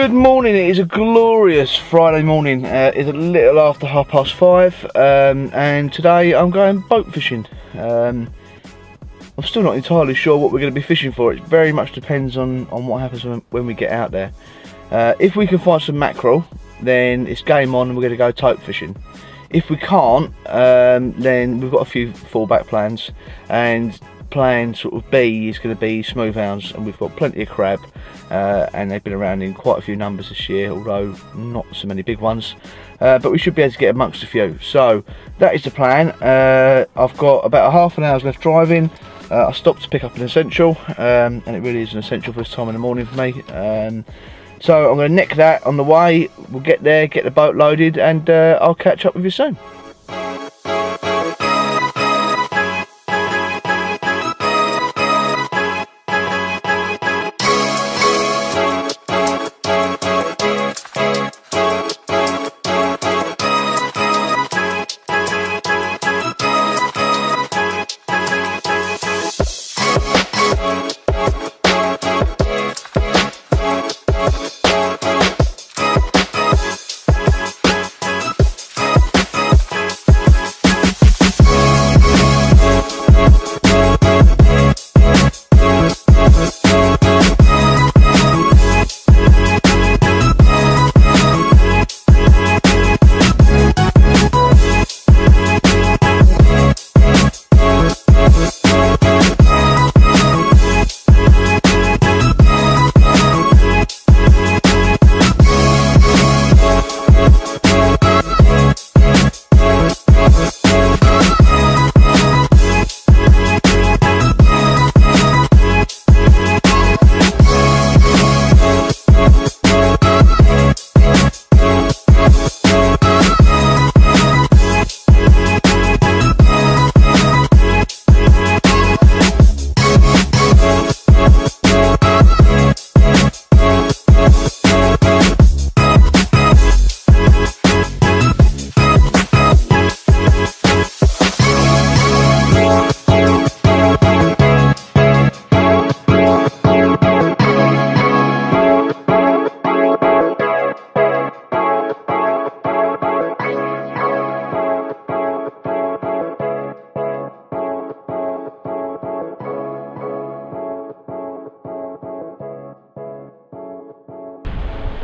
Good morning, it is a glorious Friday morning. It's a little after 5:30 and today I'm going boat fishing. I'm still not entirely sure what we're going to be fishing for. It very much depends on what happens when we get out there. If we can find some mackerel, then it's game on and we're going to go tope fishing. If we can't, then we've got a few fallback plans, and plan sort of B is going to be smoothhounds, and we've got plenty of crab, and they've been around in quite a few numbers this year, although not so many big ones, but we should be able to get amongst a few. So that is the plan. I've got about half an hour's left driving. I stopped to pick up an essential, and it really is an essential for this time in the morning for me. So I'm going to nick that on the way. We'll get there, get the boat loaded, and I'll catch up with you soon.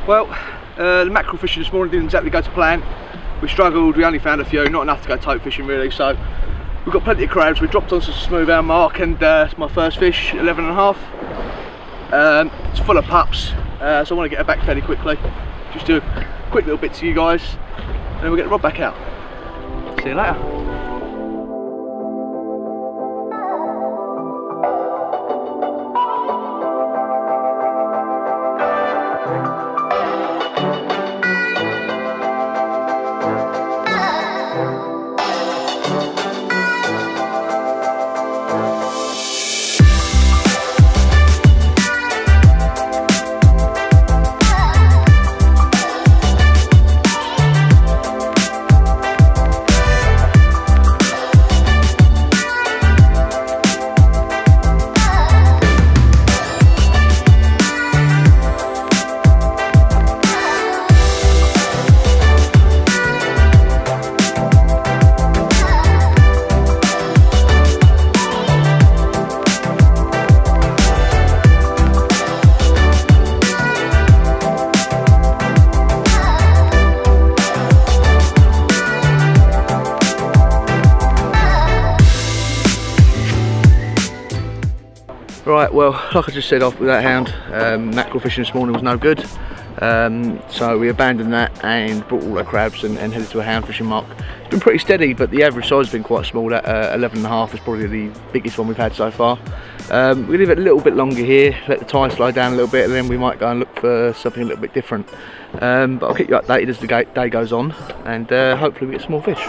Well, the mackerel fishing this morning didn't exactly go to plan. We struggled, we only found a few, not enough to go tope fishing really, so we've got plenty of crabs. We dropped onto the smoothhound mark, and it's my first fish, 11.5. It's full of pups, so I want to get her back fairly quickly. Just do a quick little bit to you guys, and then we'll get the rod back out. See you later. Right, well, like I just said off with that hound, mackerel fishing this morning was no good, so we abandoned that and brought all our crabs and headed to a hound fishing mark. It's been pretty steady, but the average size has been quite small. That 11.5 is probably the biggest one we've had so far. We'll leave it a little bit longer here, let the tide slow down a little bit, and then we might go and look for something a little bit different. But I'll keep you updated as the day goes on, and hopefully we get some more fish.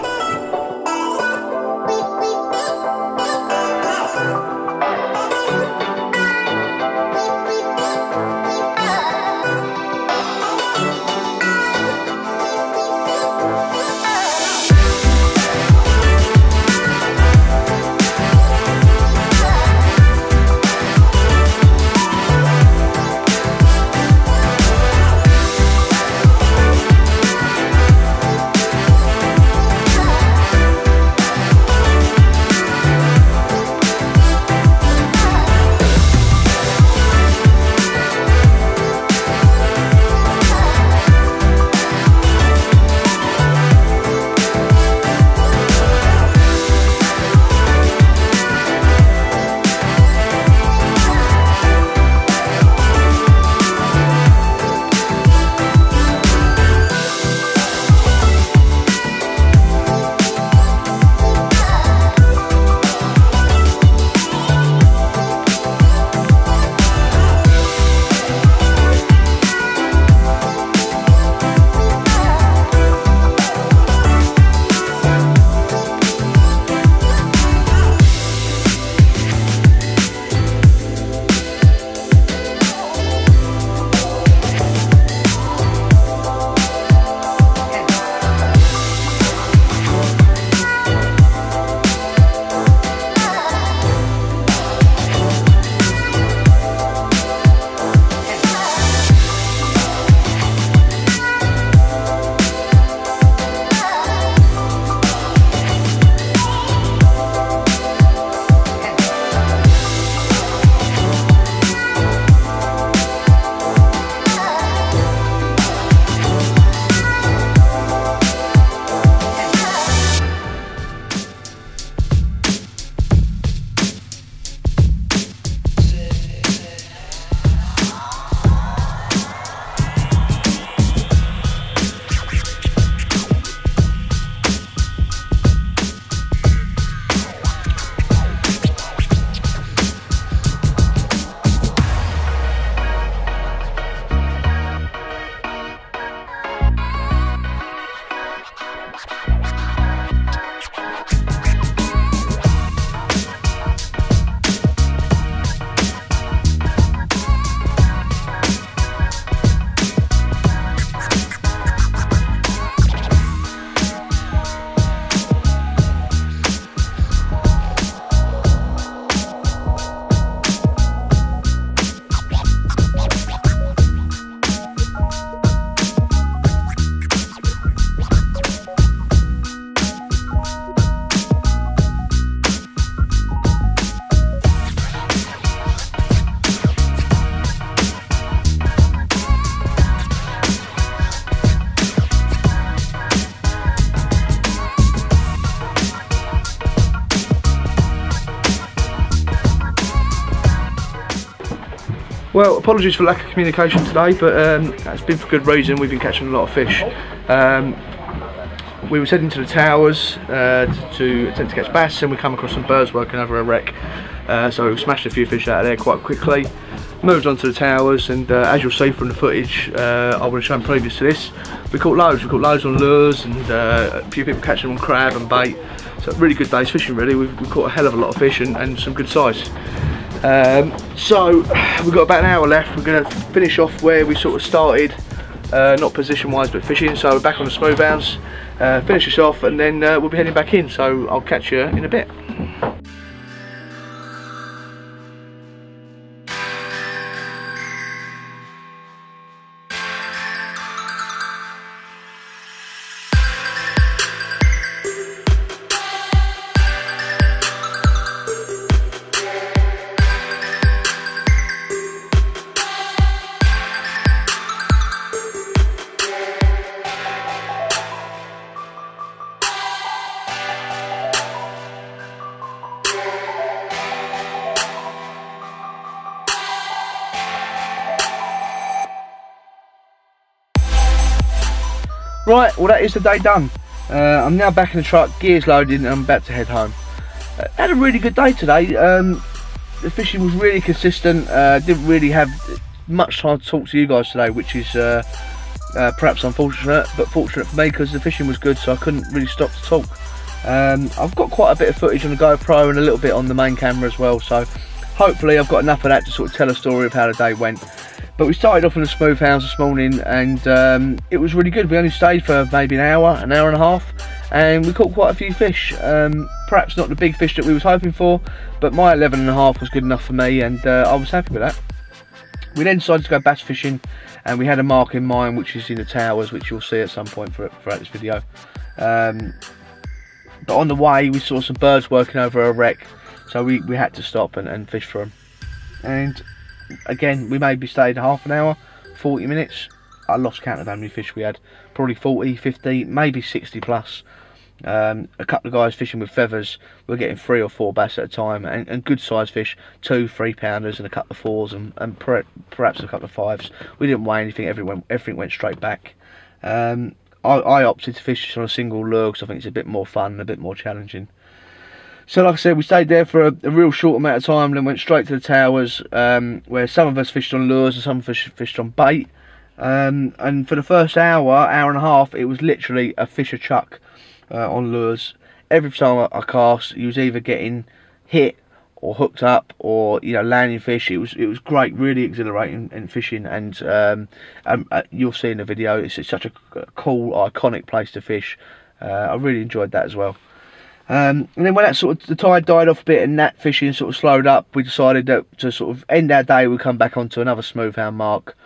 Well, apologies for lack of communication today, but it's been for good reason. We've been catching a lot of fish. We were heading to the towers to attempt to catch bass, and we come across some birds working over a wreck. So we smashed a few fish out of there quite quickly. Moved on to the towers, and as you'll see from the footage I would have shown previous to this, we caught loads. We caught loads on lures, and a few people catching them on crab and bait. So really good day's fishing really. We've caught a hell of a lot of fish and some good size. So we've got about an hour left. We're going to finish off where we sort of started, not position wise but fishing. So we're back on the Smoothhounds, finish this off, and then we'll be heading back in. So I'll catch you in a bit. Right, well that is the day done. I'm now back in the truck, gears loaded, and I'm about to head home. Had a really good day today. The fishing was really consistent. Didn't really have much time to talk to you guys today, which is perhaps unfortunate, but fortunate for me because the fishing was good, so I couldn't really stop to talk. I've got quite a bit of footage on the GoPro and a little bit on the main camera as well, so hopefully I've got enough of that to sort of tell a story of how the day went. But we started off in the Smoothhounds this morning, and it was really good. We only stayed for maybe an hour and a half, and we caught quite a few fish. Perhaps not the big fish that we was hoping for, but my 11.5 was good enough for me, and I was happy with that. We then decided to go bass fishing, and we had a mark in mind, which is in the towers, which you'll see at some point throughout this video. But on the way, we saw some birds working over a wreck, so we had to stop and fish for them. And again, we maybe stayed half an hour, 40 minutes. I lost count of how many fish we had. Probably 40, 50, maybe 60 plus. A couple of guys fishing with feathers. We're getting 3 or 4 bass at a time, and good sized fish, 2 3-pounders and a couple of 4s, and perhaps a couple of 5s. We didn't weigh anything. Everything went straight back. I opted to fish on a single lure because I think it's a bit more fun and a bit more challenging. So like I said, we stayed there for a real short amount of time, then went straight to the towers, where some of us fished on lures and some of us fished on bait. And for the first hour and a half, it was literally a fish a chuck on lures. Every time I cast, you was either getting hit or hooked up, or landing fish. It was great, really exhilarating and fishing. And you'll see in the video, it's such a cool, iconic place to fish. I really enjoyed that as well. And then when that the tide died off a bit and that fishing sort of slowed up, we decided that to sort of end our day, we'd come back onto another Smoothhound mark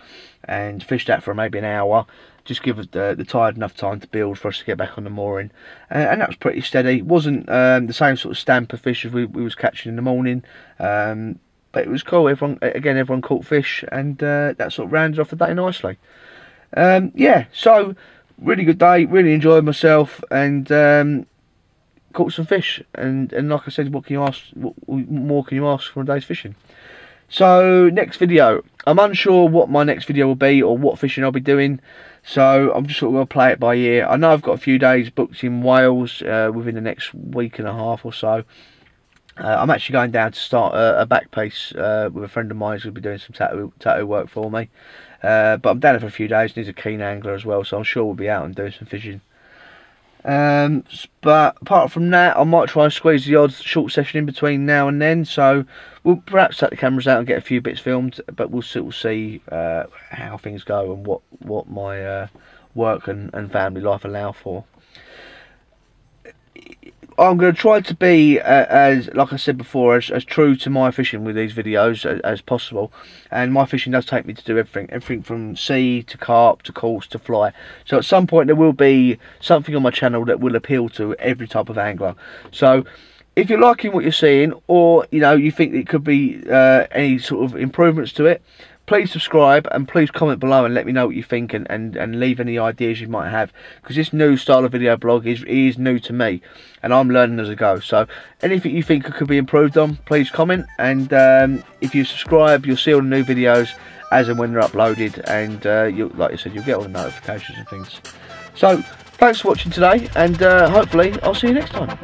and fish that for maybe an hour, just give the tide enough time to build for us to get back on the mooring. And that was pretty steady. It wasn't the same sort of stamp of fish as we was catching in the morning, but it was cool. Everyone caught fish, and that sort of rounded off the day nicely. Yeah, so really good day, really enjoyed myself, and caught some fish, and like I said, what more can you ask for a day's fishing? So next video, I'm unsure what my next video will be or what fishing I'll be doing, so I'm just sort of going to play it by ear. I know I've got a few days booked in Wales within the next week and a half or so. I'm actually going down to start a back piece with a friend of mine who's going to be doing some tattoo work for me, but I'm down there for a few days, and he's a keen angler as well, so I'm sure we'll be out and doing some fishing. But apart from that, I might try and squeeze the odd short session in between now and then, so we'll perhaps take the cameras out and get a few bits filmed, but we'll see how things go and what my work and family life allow for. I'm going to try to be, as like I said before, as true to my fishing with these videos as possible. And my fishing does take me to do everything from sea to carp to coarse to fly. So at some point there will be something on my channel that will appeal to every type of angler. So if you're liking what you're seeing, or you think it could be any sort of improvements to it, please subscribe and please comment below and let me know what you think, and leave any ideas you might have, because this new style of video blog is new to me and I'm learning as I go. So anything you think could be improved on, please comment, and if you subscribe you'll see all the new videos as and when they're uploaded, and like I said, you'll get all the notifications and things. So thanks for watching today, and hopefully I'll see you next time.